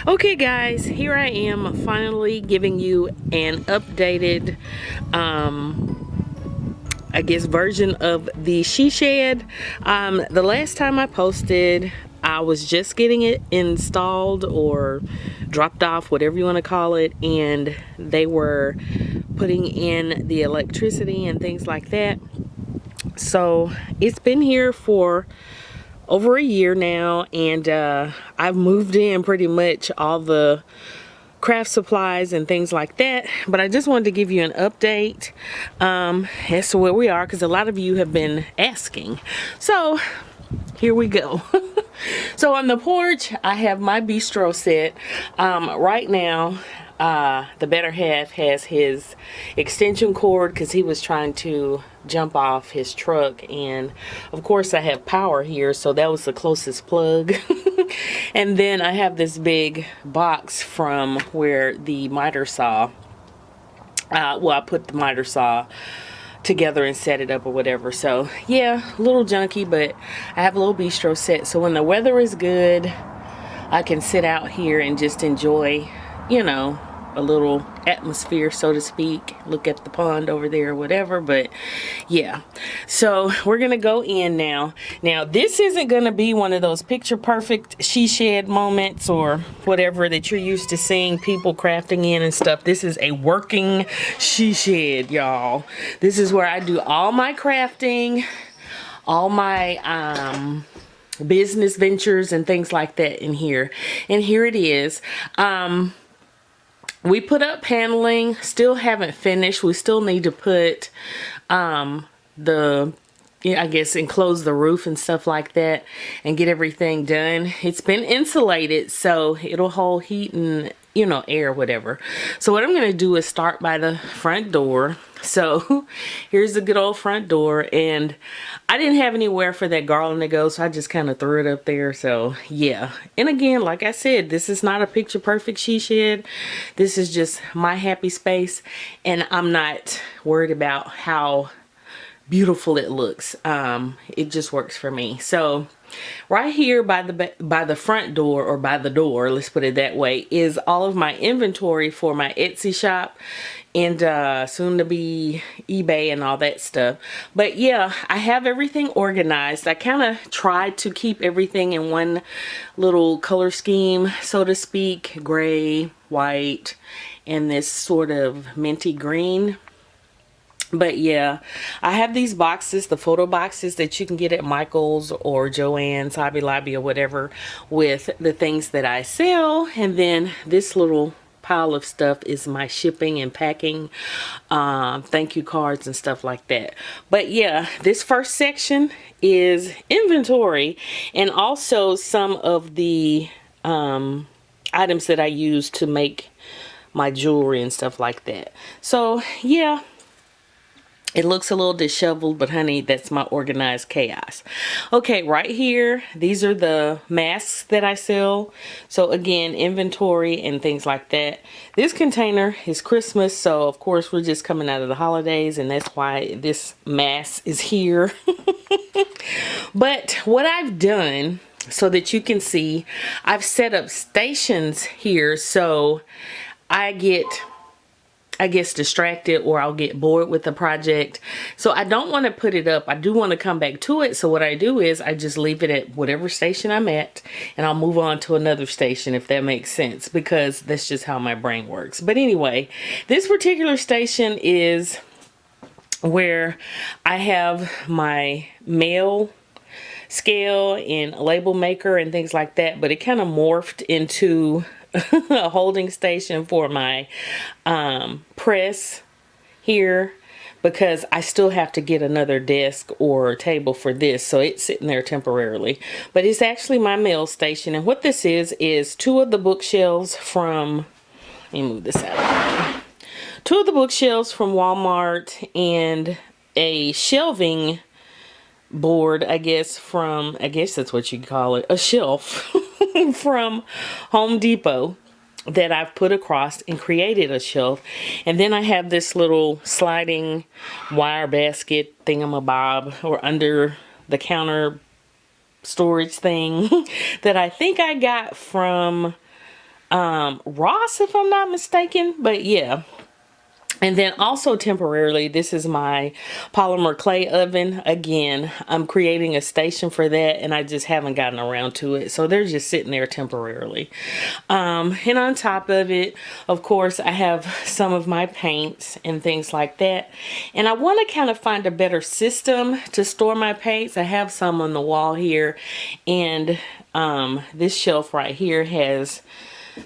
Okay guys, here I am finally giving you an updated I guess version of the she shed. The last time I posted, I was just getting it installed or dropped off, whatever you want to call it, and they were putting in the electricity and things like that. So it's been here for over a year now, and I've moved in pretty much all the craft supplies and things like that, but I just wanted to give you an update as to where we are, because a lot of you have been asking. So here we go. So on the porch, I have my bistro set. Right now, the better half has his extension cord because he was trying to jump off his truck, and of course I have power here, so that was the closest plug. And then I have this big box from where the miter saw, well, I put the miter saw together and set it up or whatever. So yeah, a little junky, but I have a little bistro set, so when the weather is good, I can sit out here and just enjoy, you know, a little atmosphere, so to speak. Look at the pond over there or whatever. But yeah, so we're gonna go in now. Now this isn't gonna be one of those picture perfect she shed moments or whatever that you're used to seeing people crafting in and stuff. This is a working she shed, y'all. This is where I do all my crafting, all my business ventures and things like that in here. And here it is. We put up paneling, still haven't finished. We still need to put the, I guess, enclose the roof and stuff like that and get everything done. It's been insulated, so it'll hold heat and, you know, air, whatever. So what I'm going to do is start by the front door. So here's the good old front door, and I didn't have anywhere for that garland to go, so I just kind of threw it up there. So yeah, and again, like I said, this is not a picture perfect she shed. This is just my happy space, and I'm not worried about how beautiful it looks. It just works for me. So right here by the front door, or by the door, let's put it that way, is all of my inventory for my Etsy shop and soon to be eBay and all that stuff. But yeah, I have everything organized. I kind of tried to keep everything in one little color scheme, so to speak: gray, white, and this sort of minty green. But yeah, I have these boxes, the photo boxes that you can get at Michael's or Joann's, Hobby Lobby, or whatever, with the things that I sell. And then this little pile of stuff is my shipping and packing, thank you cards and stuff like that. But yeah, this first section is inventory, and also some of the items that I use to make my jewelry and stuff like that. So yeah, it looks a little disheveled, but honey, that's my organized chaos. Okay, right here, these are the masks that I sell. So again, inventory and things like that. This container is Christmas, so of course we're just coming out of the holidays, and that's why this mask is here. But what I've done, so that you can see, I've set up stations here, so I guess distracted, or I'll get bored with the project. So I don't want to put it up. I do want to come back to it. So what I do is I just leave it at whatever station I'm at, and I'll move on to another station, if that makes sense, because that's just how my brain works. But anyway, this particular station is where I have my mail scale and label maker and things like that, but it kind of morphed into a holding station for my press here, because I still have to get another desk or table for this, so it's sitting there temporarily. But it's actually my mail station, and what this is two of the bookshelves from, let me move this out of the way. Two of the bookshelves from Walmart, and a shelving board, I guess that's what you call it, a shelf from Home Depot that I've put across and created a shelf. And then I have this little sliding wire basket thingamabob, or under the counter storage thing that I think I got from Ross, if I'm not mistaken. But yeah. And then also temporarily, this is my polymer clay oven. Again, I'm creating a station for that, and I just haven't gotten around to it. So they're just sitting there temporarily. And on top of it, of course, I have some of my paints and things like that. And I want to kind of find a better system to store my paints. I have some on the wall here, and this shelf right here has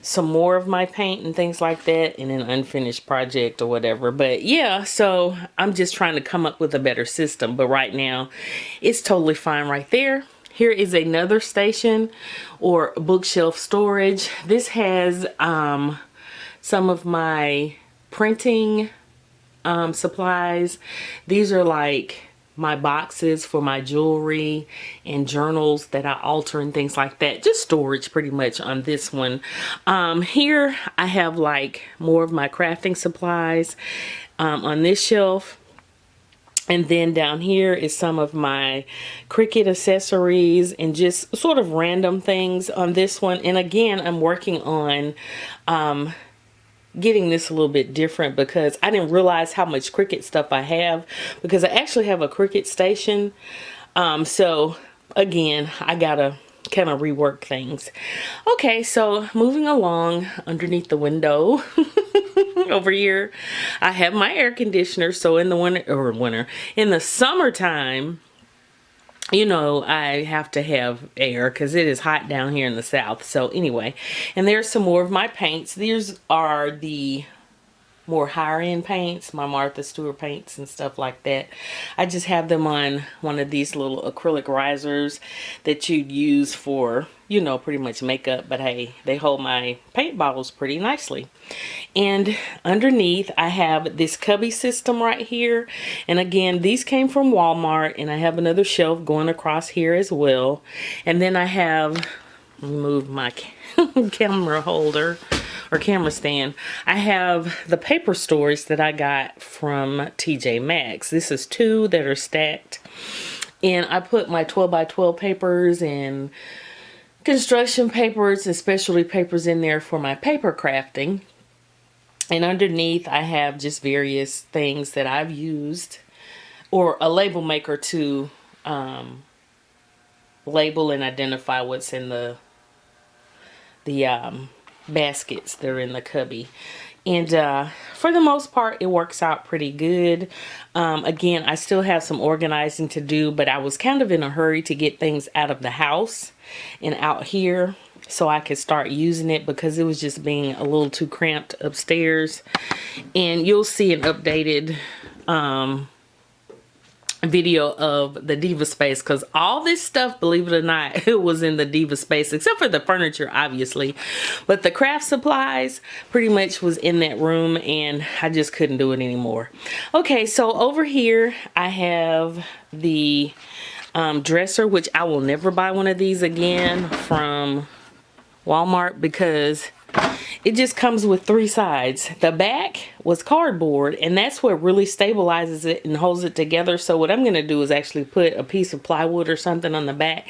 some more of my paint and things like that in an unfinished project or whatever. But yeah, so I'm just trying to come up with a better system. But right now, it's totally fine right there. Here is another station or bookshelf storage. This has some of my printing supplies. These are like my boxes for my jewelry and journals that I alter and things like that. Just storage pretty much on this one. Here I have like more of my crafting supplies on this shelf. And then down here is some of my Cricut accessories and just sort of random things on this one. And again, I'm working on getting this a little bit different because I didn't realize how much Cricut stuff I have, because I actually have a Cricut station. So again, I gotta kind of rework things. Okay, so moving along underneath the window over here, I have my air conditioner. So in the in the summertime, you know, I have to have air because it is hot down here in the south. So anyway, and there's some more of my paints. These are the more higher end paints, my Martha Stewart paints and stuff like that. I just have them on one of these little acrylic risers that you'd use for, you know, pretty much makeup. But hey, they hold my paint bottles pretty nicely. And underneath I have this cubby system right here. And again, these came from Walmart, and I have another shelf going across here as well. And then I have, let me move my camera holder or camera stand. I have the paper storage that I got from TJ Maxx. This is 2 that are stacked. And I put my 12 by 12 papers and construction papers and specialty papers in there for my paper crafting. And underneath I have just various things that I've used, or a label maker to label and identify what's in the baskets that are in the cubby. And for the most part, it works out pretty good. Again, I still have some organizing to do, but I was kind of in a hurry to get things out of the house and out here so I could start using it, because it was just being a little too cramped upstairs. And you'll see an updated video of the Diva space, because all this stuff, believe it or not, it was in the Diva space, except for the furniture obviously, but the craft supplies pretty much was in that room, and I just couldn't do it anymore. Okay, so over here I have the dresser, which I will never buy one of these again from Walmart, because it just comes with 3 sides. The back was cardboard, and that's what really stabilizes it and holds it together. So what I'm going to do is actually put a piece of plywood or something on the back.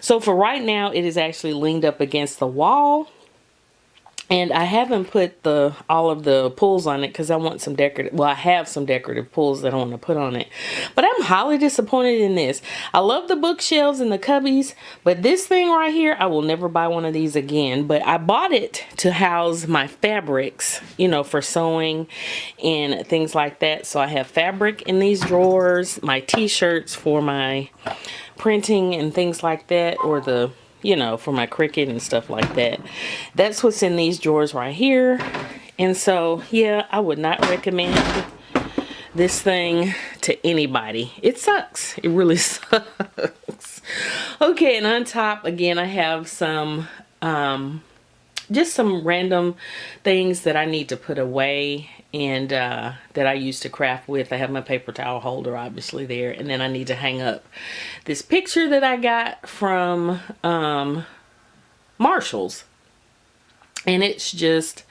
So for right now, it is actually leaned up against the wall. And I haven't put all of the pulls on it because I want some decorative, well, I have some decorative pulls that I want to put on it. But I'm highly disappointed in this. I love the bookshelves and the cubbies, but this thing right here, I will never buy one of these again. But I bought it to house my fabrics, you know, for sewing and things like that. So I have fabric in these drawers, my t-shirts for my printing and things like that, or the, you know, for my Cricut and stuff like that. That's what's in these drawers right here. And so, yeah, I would not recommend this thing to anybody. It sucks. It really sucks. Okay, and on top, again, I have some, just some random things that I need to put away and that I used to craft with. I have my paper towel holder obviously there, and then I need to hang up this picture that I got from Marshall's, and it's just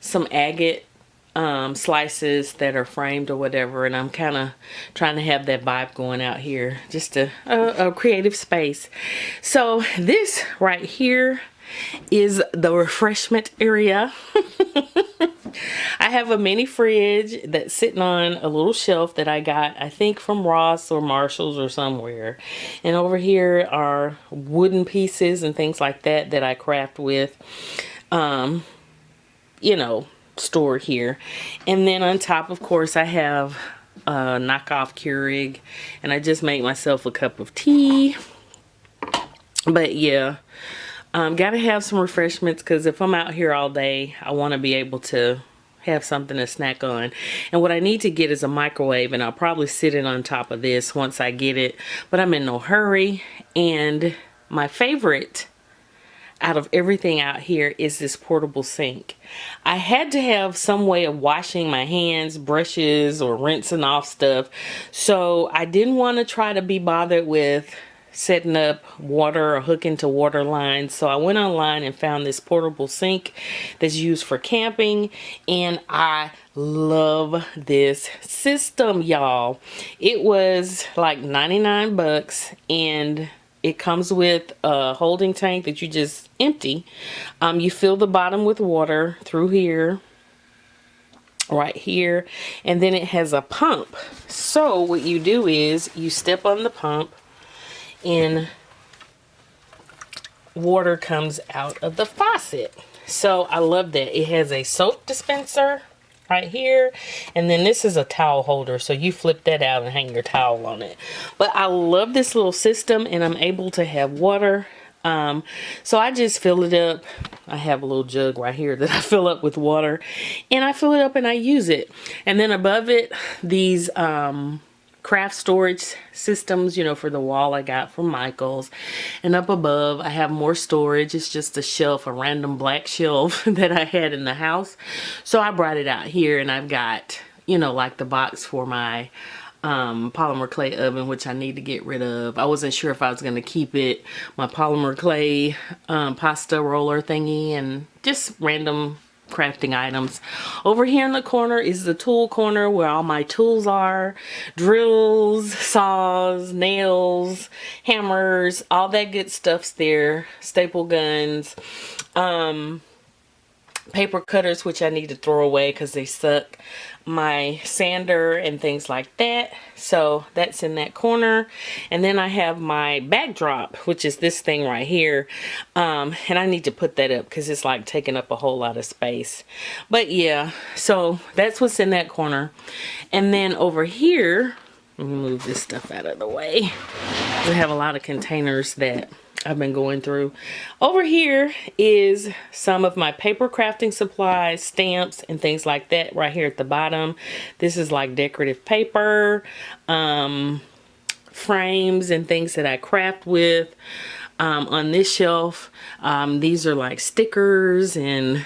some agate slices that are framed or whatever, and I'm kind of trying to have that vibe going out here, just a creative space. So this right here is the refreshment area. I have a mini fridge that's sitting on a little shelf that I got, I think, from Ross or Marshall's or somewhere. And over here are wooden pieces and things like that that I craft with, you know, stored here. And then on top, of course, I have a knockoff Keurig, and I just made myself a cup of tea. But yeah, gotta have some refreshments, because if I'm out here all day, I want to be able to have something to snack on. And what I need to get is a microwave, and I'll probably sit it on top of this once I get it, but I'm in no hurry. And my favorite out of everything out here is this portable sink. I had to have some way of washing my hands, brushes, or rinsing off stuff, so I didn't want to try to be bothered with setting up water or hooking to water lines. So I went online and found this portable sink that's used for camping, and I love this system, y'all. It was like 99 bucks, and it comes with a holding tank that you just empty. You fill the bottom with water through here, right here, and then it has a pump. So what you do is you step on the pump, and water comes out of the faucet. So I love that. It has a soap dispenser right here, and then this is a towel holder, so you flip that out and hang your towel on it. But I love this little system, and I'm able to have water. So I just fill it up. I have a little jug right here that I fill up with water, and I fill it up and I use it. And then above it, these craft storage systems, you know, for the wall I got from Michael's. And up above I have more storage. It's just a shelf, a random black shelf that I had in the house, so I brought it out here. And I've got, you know, like the box for my polymer clay oven, which I need to get rid of. I wasn't sure if I was going to keep it, my polymer clay pasta roller thingy, and just random crafting items. Over here in the corner is the tool corner where all my tools are. Drills, saws, nails, hammers, all that good stuff's there. Staple guns, paper cutters, which I need to throw away because they suck. My sander and things like that. So that's in that corner. And then I have my backdrop, which is this thing right here. And I need to put that up because it's like taking up a whole lot of space. But yeah, so that's what's in that corner. And then over here, let me move this stuff out of the way. We have a lot of containers that I've been going through. Over here is some of my paper crafting supplies, stamps, and things like that right here at the bottom. This is like decorative paper, frames, and things that I craft with. On this shelf, these are like stickers and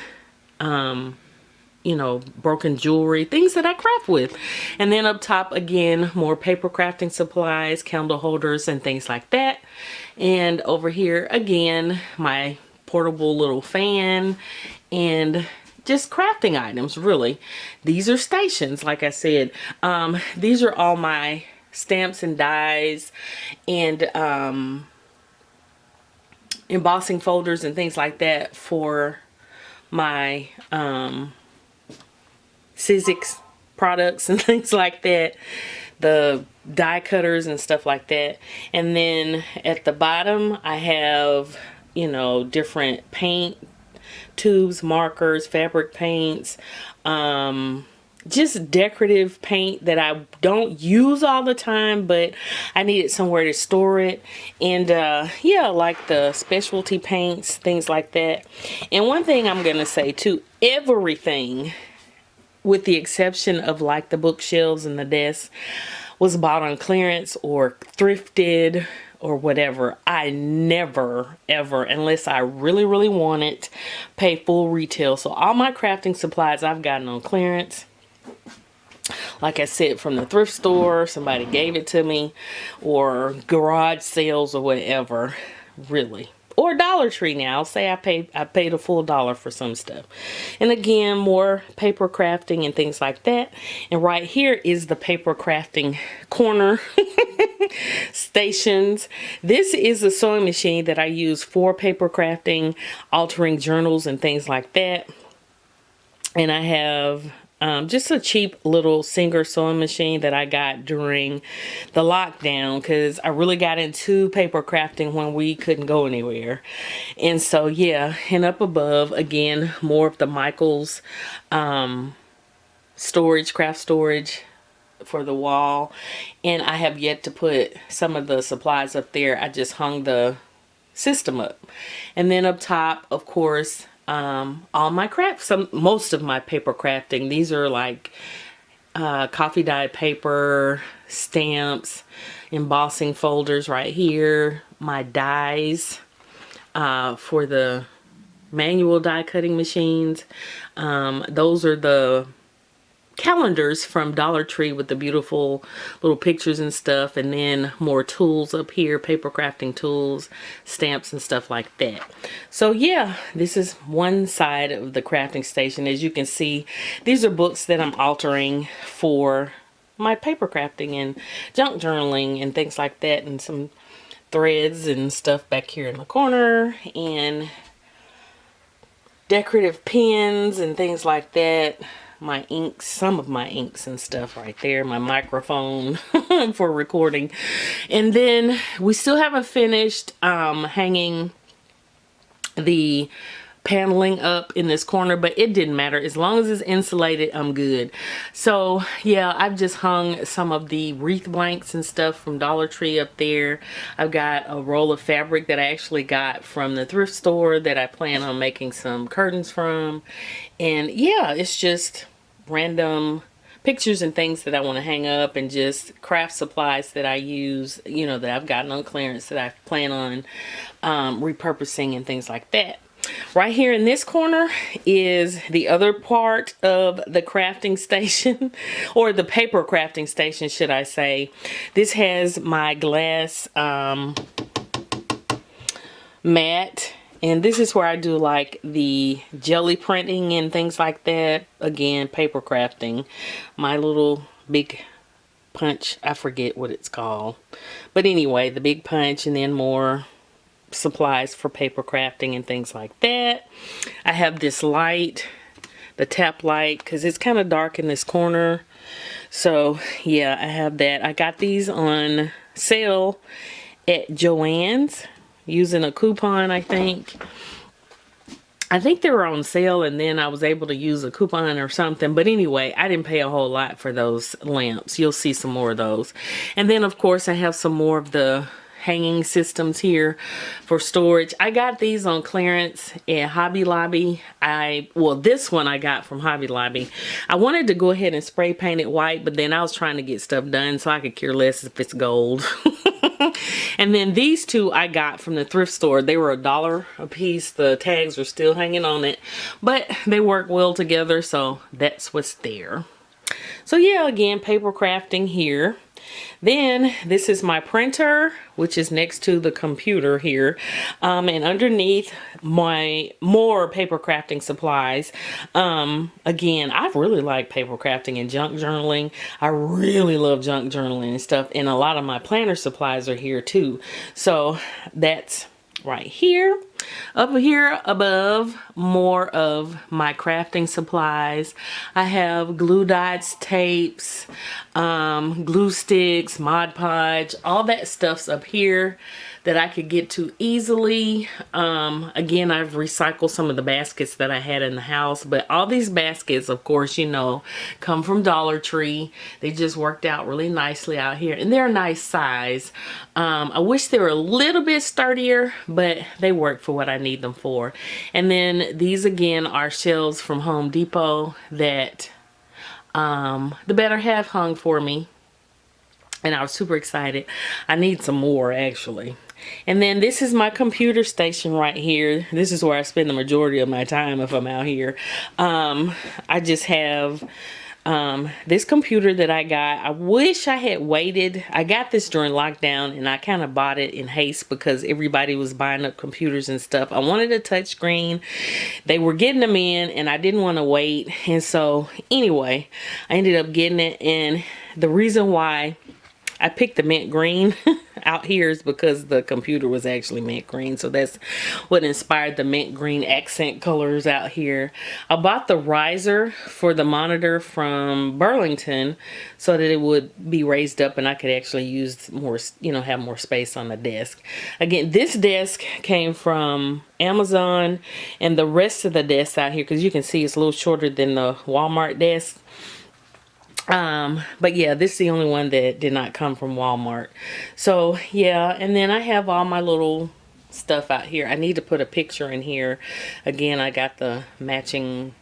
you know, broken jewelry, things that I craft with. And then up top again, more paper crafting supplies, candle holders, and things like that. And over here again, my portable little fan and just crafting items, really. These are stations, like I said. These are all my stamps and dies and embossing folders and things like that for my Sizzix products and things like that, the die cutters and stuff like that. And then at the bottom I have, you know, different paint tubes, markers, fabric paints, just decorative paint that I don't use all the time, but I needed somewhere to store it. And yeah, like the specialty paints, things like that. And one thing I'm gonna say too, everything, with the exception of like the bookshelves and the desks, was bought on clearance or thrifted or whatever. I never, ever, unless I really, really want it, pay full retail. So all my crafting supplies I've gotten on clearance. Like I said, from the thrift store, somebody gave it to me, or garage sales or whatever. Really. or Dollar Tree now. I'll say I paid a full $1 for some stuff. And again, more paper crafting and things like that. And right here is the paper crafting corner stations. This is a sewing machine that I use for paper crafting, altering journals and things like that. And I have just a cheap little Singer sewing machine that I got during the lockdown, because I really got into paper crafting when we couldn't go anywhere. And so yeah, and up above again, more of the Michaels storage, craft storage for the wall. And I have yet to put some of the supplies up there. I just hung the system up. And then up top, of course, all my crafts, most of my paper crafting. These are like coffee dyed paper, stamps, embossing folders right here, my dies for the manual die cutting machines. Those are the calendars from Dollar Tree with the beautiful little pictures and stuff, and then more tools up here, paper crafting tools, stamps and stuff like that. So yeah, this is one side of the crafting station. As you can see, these are books that I'm altering for my paper crafting and junk journaling and things like that, and some threads and stuff back here in the corner, and decorative pens and things like that. My inks, some of my inks and stuff right there, my microphone for recording. And then we still haven't finished hanging the paneling up in this corner, but it didn't matter. As long as it's insulated, I'm good. So yeah, I've just hung some of the wreath blanks and stuff from Dollar Tree up there. I've got a roll of fabric that I actually got from the thrift store that I plan on making some curtains from. And yeah, it's just random pictures and things that I want to hang up, and just craft supplies that I use, you know, that I've gotten on clearance that I plan on repurposing and things like that. Right here in this corner is the other part of the crafting station, or the paper crafting station, should I say. This has my glass mat. And this is where I do like the jelly printing and things like that. Again, paper crafting. My little big punch, I forget what it's called. But anyway, the big punch, and then more supplies for paper crafting and things like that. I have this light, the tap light, because it's kind of dark in this corner. So yeah, I have that. I got these on sale at Joann's, using a coupon. I think they were on sale, and then I was able to use a coupon or something. But anyway, I didn't pay a whole lot for those lamps. You'll see some more of those. And then of course I have some more of the hanging systems here for storage. I got these on clearance at Hobby Lobby. Well, this one I got from Hobby Lobby. I wanted to go ahead and spray paint it white, but then I was trying to get stuff done, so I could care less if it's gold. And then these two I got from the thrift store. They were $1 a piece. The tags are still hanging on it, but they work well together, so that's what's there. So yeah, again, paper crafting here. Then this is my printer, which is next to the computer here, and underneath my more paper crafting supplies. Again, I really like paper crafting and junk journaling. I really love junk journaling and stuff, and a lot of my planner supplies are here too. So that's right here. Up here above, more of my crafting supplies. I have glue dots, tapes, glue sticks, Mod Podge, all that stuff's up here that I could get to easily. Again, I've recycled some of the baskets that I had in the house, but all these baskets, of course, you know, come from Dollar Tree. They just worked out really nicely out here, and they're a nice size. I wish they were a little bit sturdier, but they work for what I need them for. And then these again are shelves from Home Depot that the better half hung for me, and I was super excited. I need some more actually. And then this is my computer station right here. This is where I spend the majority of my time if I'm out here. I just have This computer that I got, I wish I had waited. I got this during lockdown and I kind of bought it in haste because everybody was buying up computers and stuff. I wanted a touchscreen. They were getting them in and I didn't want to wait. And so anyway, I ended up getting it. And the reason why I picked the mint green out here is because the computer was actually mint green. So that's what inspired the mint green accent colors out here. I bought the riser for the monitor from Burlington so that it would be raised up and I could actually use more, you know, have more space on the desk. Again, this desk came from Amazon, and the rest of the desks out here, because you can see it's a little shorter than the Walmart desk. But yeah, this is the only one that did not come from Walmart. So yeah, and then I have all my little stuff out here. I need to put a picture in here. Again, I got the matching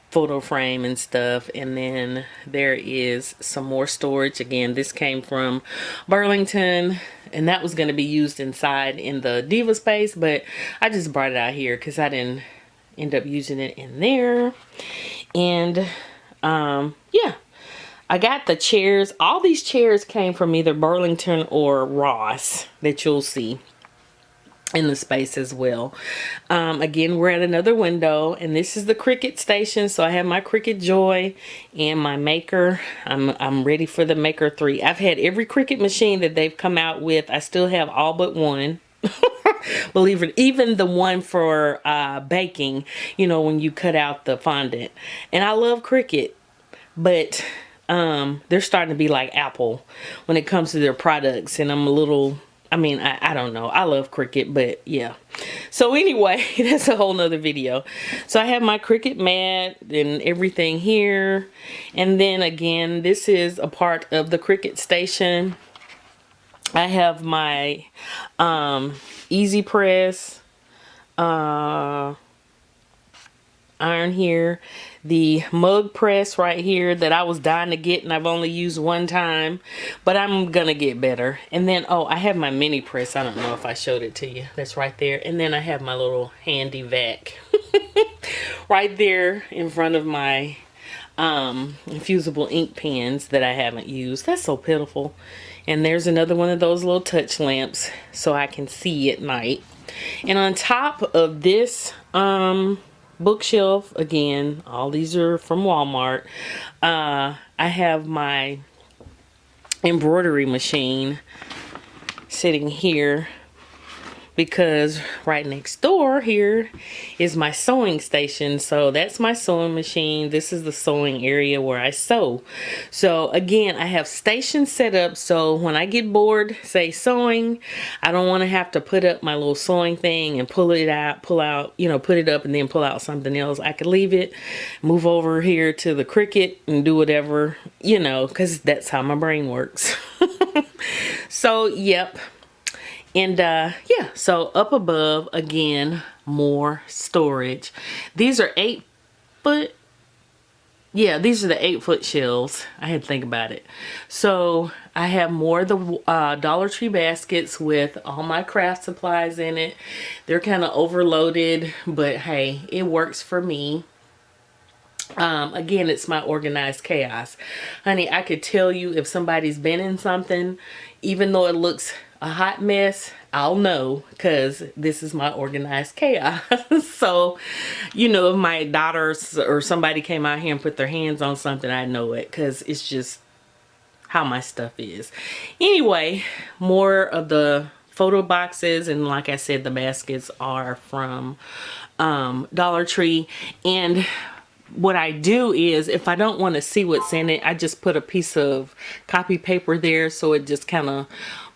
photo frame and stuff, and then there is some more storage. Again, this came from Burlington, and that was going to be used inside in the Diva space, but I just brought it out here because I didn't end up using it in there. And yeah, I got the chairs. All these chairs came from either Burlington or Ross that you'll see in the space as well. Again, we're at another window, and this is the Cricut station. So I have my Cricut Joy and my Maker. I'm ready for the Maker 3. I've had every Cricut machine that they've come out with. I still have all but one. Believe it, even the one for baking, you know, when you cut out the fondant. And I love Cricut, but they're starting to be like Apple when it comes to their products, and I'm a little, I don't know. I love Cricut, but yeah. So anyway, that's a whole nother video. So I have my Cricut mat and everything here. And then again, this is a part of the Cricut station. I have my Easy Press iron here, the mug press right here that I was dying to get and I've only used one time, but I'm gonna get better. And then, oh, I have my mini press. I don't know if I showed it to you. That's right there. And then I have my little handy vac right there in front of my infusible ink pens that I haven't used. That's so pitiful. And there's another one of those little touch lamps so I can see at night. And on top of this bookshelf, again, all these are from Walmart, I have my embroidery machine sitting here because right next door here is my sewing station. So that's my sewing machine. This is the sewing area where I sew. So again, I have stations set up so when I get bored, say sewing, I don't want to have to put up my little sewing thing and pull out, you know, put it up and then pull out something else. I could leave it, move over here to the Cricut and do whatever, you know, because that's how my brain works. So yep. And yeah, so up above, again, more storage. These are 8-foot. Yeah, these are the 8-foot shelves. I had to think about it. So I have more of the Dollar Tree baskets with all my craft supplies in it. They're kind of overloaded, but hey, it works for me. Again, it's my organized chaos. Honey, I could tell you if somebody's been in something, even though it looks a hot mess, I'll know because this is my organized chaos. So, you know, if my daughters or somebody came out here and put their hands on something, I know it because it's just how my stuff is. Anyway, more of the photo boxes, and like I said, the baskets are from Dollar Tree. And what I do is, if I don't want to see what's in it, I just put a piece of copy paper there so it just kind of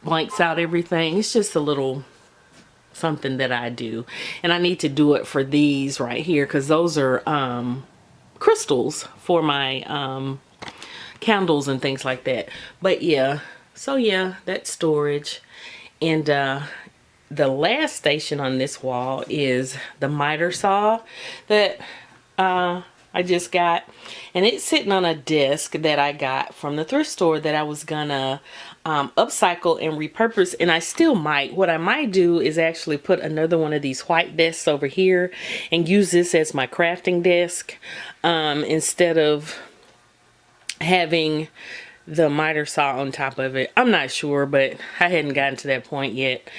blanks out everything. It's just a little something that I do. And I need to do it for these right here because those are crystals for my candles and things like that. But yeah, so yeah, that's storage. And the last station on this wall is the miter saw that I just got, and it's sitting on a desk that I got from the thrift store that I was gonna upcycle and repurpose, and I still might. What I might do is actually put another one of these white desks over here and use this as my crafting desk instead of having the miter saw on top of it. I'm not sure, but I hadn't gotten to that point yet.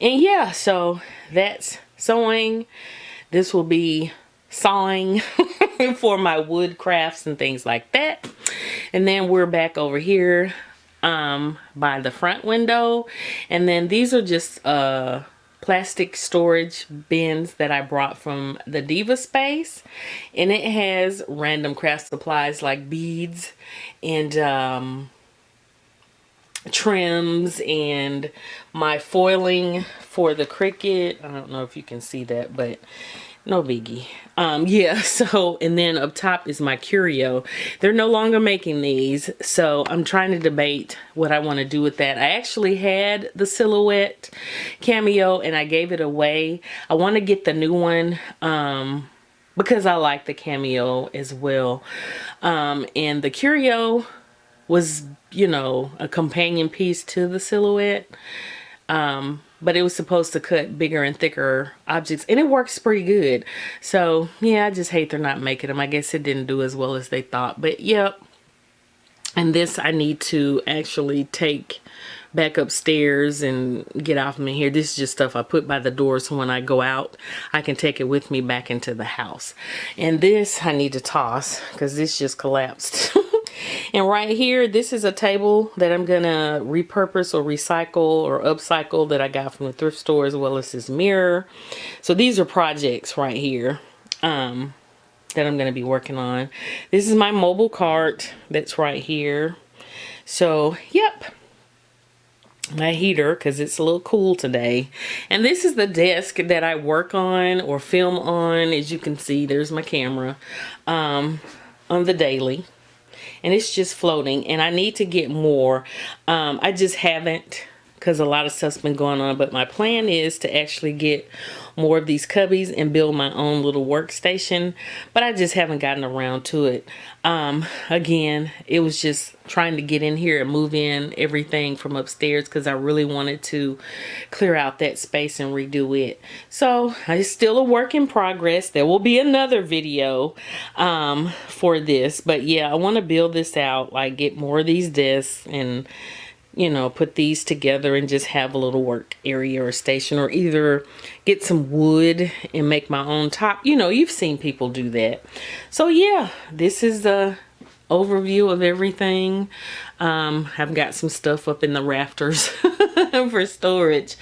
And yeah, so that's sewing. This will be sawing for my wood crafts and things like that. And then we're back over here by the front window. And then these are just plastic storage bins that I brought from the Diva space, and it has random craft supplies like beads and trims and my foiling for the Cricut. I don't know if you can see that, but no biggie. Yeah, so, and then up top is my curio. They're no longer making these, so I'm trying to debate what I want to do with that. I actually had the silhouette cameo and I gave it away. I want to get the new one because I like the cameo as well. And the curio was, you know, a companion piece to the silhouette. But it was supposed to cut bigger and thicker objects, and it works pretty good. So yeah, I just hate they're not making them. I guess it didn't do as well as they thought, but yep. And this I need to actually take back upstairs and get off me here. This is just stuff I put by the door, so when I go out I can take it with me back into the house. And this I need to toss because this just collapsed. And right here, this is a table that I'm gonna repurpose or recycle or upcycle that I got from the thrift store, as well as this mirror. So these are projects right here that I'm gonna be working on. This is my mobile cart that's right here. So yep, my heater, because it's a little cool today. And this is the desk that I work on or film on. As you can see, there's my camera on the daily. And it's just floating, and I need to get more. I just haven't, because a lot of stuff's been going on, but my plan is to actually get more of these cubbies and build my own little workstation, but I just haven't gotten around to it. Again, it was just trying to get in here and move in everything from upstairs because I really wanted to clear out that space and redo it. So it's still a work in progress. There will be another video for this, but yeah, I want to build this out, like get more of these desks and, you know, put these together and just have a little work area or station, or either get some wood and make my own top. You know, you've seen people do that. So yeah, this is the overview of everything. I've got some stuff up in the rafters for storage,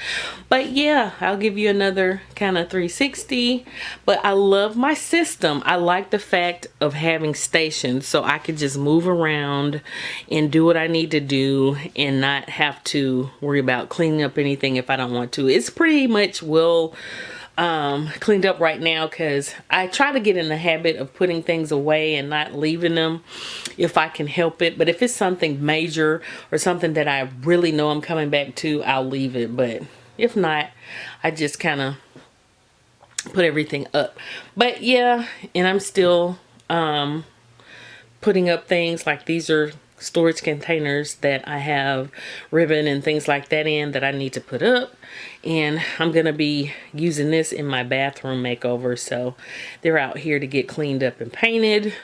but yeah, I'll give you another kind of 360. But I love my system. I like the fact of having stations, so I could just move around and do what I need to do and not have to worry about cleaning up anything if I don't want to. It's pretty much well cleaned up right now, because I try to get in the habit of putting things away and not leaving them if I can help it. But if it's something major or something that I really know I'm coming back to, I'll leave it. But if not, I just kind of put everything up. But yeah, and I'm still putting up things like these are storage containers that I have ribbon and things like that in that I need to put up, and I'm gonna be using this in my bathroom makeover, so they're out here to get cleaned up and painted.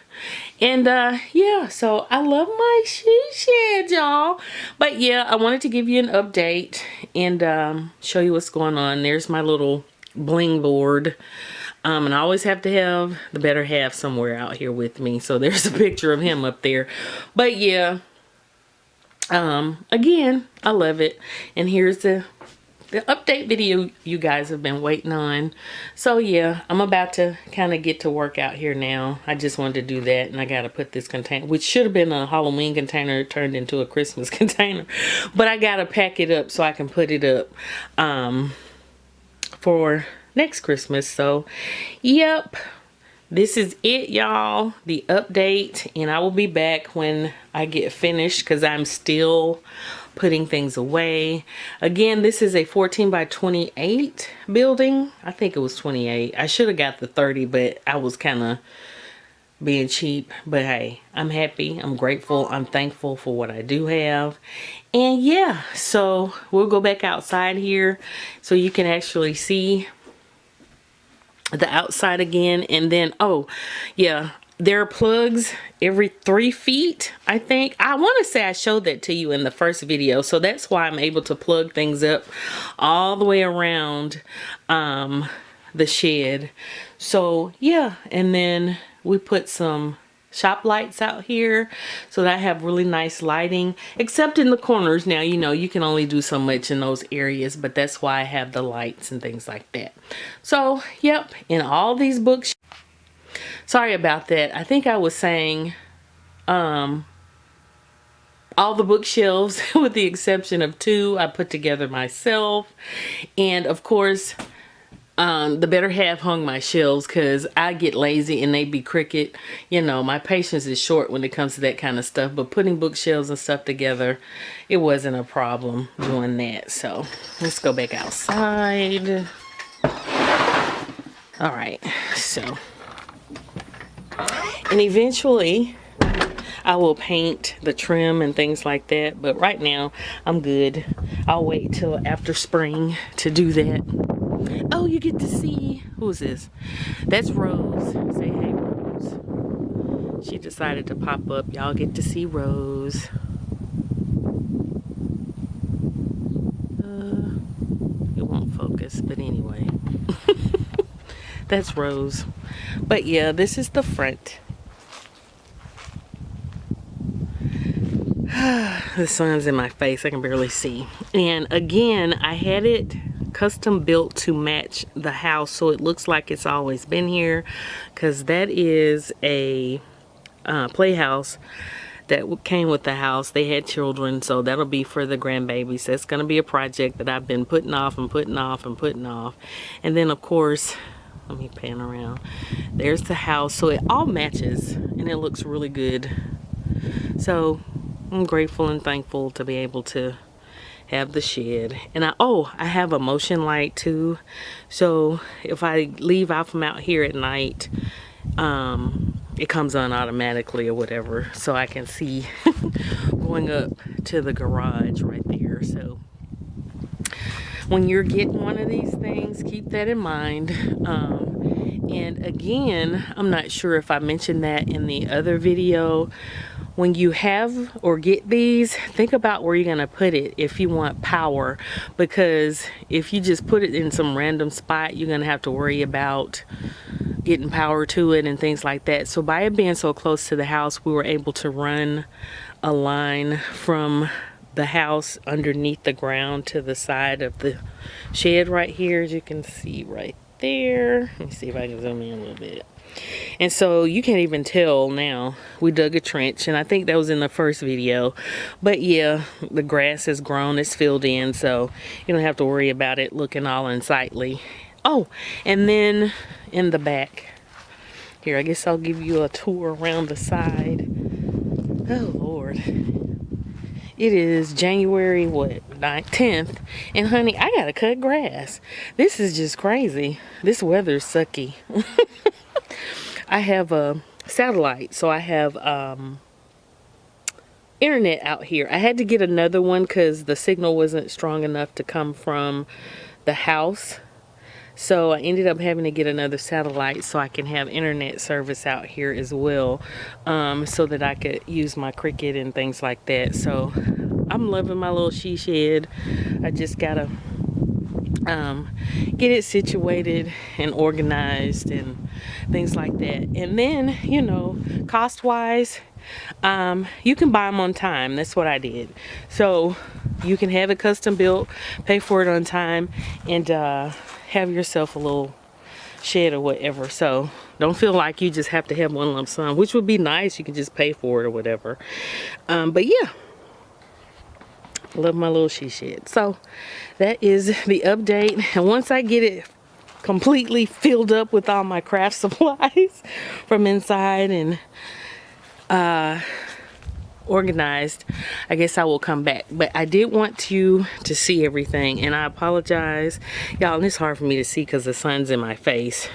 And yeah, so I love my shoe shed, y'all. But yeah, I wanted to give you an update and show you what's going on. There's my little bling board. And I always have to have the better half somewhere out here with me. So there's a picture of him up there. But yeah, again, I love it. And here's the update video you guys have been waiting on. So yeah, I'm about to kind of get to work out here now. I just wanted to do that, and I got to put this container, which should have been a Halloween container, turned into a Christmas container. But I got to pack it up so I can put it up for next Christmas. So yep, this is it, y'all, the update, and I will be back when I get finished because I'm still putting things away. Again, this is a 14 by 28 building. I think it was 28. I should have got the 30, but I was kind of being cheap. But hey, I'm happy, I'm grateful, I'm thankful for what I do have. And yeah, so we'll go back outside here so you can actually see the outside again. And then, oh yeah, there are plugs every 3 feet, I think. I want to say I showed that to you in the first video. So that's why I'm able to plug things up all the way around the shed. So yeah, and then we put some shop lights out here so that I have really nice lighting, except in the corners. Now, you know, you can only do so much in those areas, but that's why I have the lights and things like that. So yep, in all these books, sorry about that. I think I was saying all the bookshelves with the exception of 2 I put together myself. And of course, the better half hung my shelves because I get lazy and they be crooked. You know, my patience is short when it comes to that kind of stuff. But putting bookshelves and stuff together, it wasn't a problem doing that. So let's go back outside. All right, so. And eventually I will paint the trim and things like that, but right now I'm good. I'll wait till after spring to do that. Oh, you get to see, who's this? That's Rose. Say hey, Rose. She decided to pop up. Y'all get to see Rose. It won't focus, but anyway. That's Rose. But yeah, this is the front. The sun's in my face, I can barely see. And again, I had it custom built to match the house, so it looks like it's always been here, because that is a playhouse that came with the house. They had children, so that'll be for the grandbabies. That's going to be a project that I've been putting off and putting off and putting off. And then of course, let me pan around, there's the house, so it all matches and it looks really good. So I'm grateful and thankful to be able to have the shed. And I have a motion light too, so if I leave out from out here at night, it comes on automatically or whatever, so I can see going up to the garage right there. So when you're getting one of these things, keep that in mind. And again, I'm not sure if I mentioned that in the other video. When you have or get these, think about where you're going to put it if you want power, because if you just put it in some random spot, you're going to have to worry about getting power to it and things like that. So by it being so close to the house, we were able to run a line from the house underneath the ground to the side of the shed right here, as you can see right there. Let me see if I can zoom in a little bit. And so you can't even tell now. We dug a trench, and I think that was in the first video. But yeah, the grass has grown, it's filled in, so you don't have to worry about it looking all unsightly. Oh, and then in the back here, I guess I'll give you a tour around the side. Oh Lord, it is January what, 9th, 10th, and honey, I gotta cut grass. This is just crazy. This weather's sucky. I have a satellite, so I have internet out here. I had to get another one because the signal wasn't strong enough to come from the house, so I ended up having to get another satellite so I can have internet service out here as well, so that I could use my Cricket and things like that. So I'm loving my little she shed. I just gotta get it situated and organized and things like that. And then, you know, cost wise, you can buy them on time. That's what I did. So you can have it custom built, pay for it on time, and have yourself a little shed or whatever. So don't feel like you just have to have one lump sum, which would be nice. You can just pay for it or whatever. But yeah, love my little she shed. So that is the update, and once I get it completely filled up with all my craft supplies from inside and organized, I guess I will come back. But I did want you to see everything, and I apologize, y'all, and it's hard for me to see because the sun's in my face.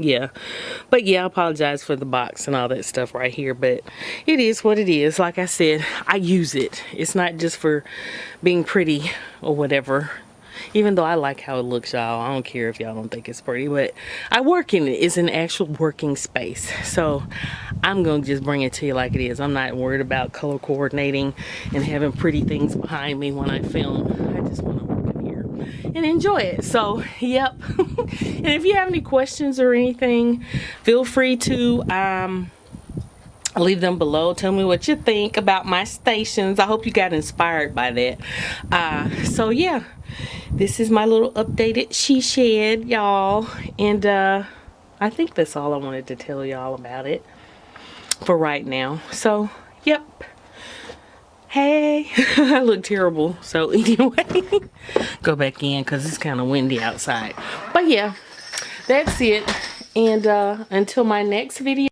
Yeah, but yeah, I apologize for the box and all that stuff right here, but it is what it is. Like I said, I use it. It's not just for being pretty or whatever. Even though I like how it looks, y'all. I don't care if y'all don't think it's pretty, but I work in it. It's an actual working space. So I'm going to just bring it to you like it is. I'm not worried about color coordinating and having pretty things behind me when I film. I just want to work in here and enjoy it. So, yep. And if you have any questions or anything, feel free to leave them below. Tell me what you think about my stations. I hope you got inspired by that. So yeah, this is my little updated she shed, y'all, and I think that's all I wanted to tell y'all about it for right now. So yep. Hey, I look terrible. So anyway, go back in because it's kind of windy outside. But yeah, that's it. And until my next video.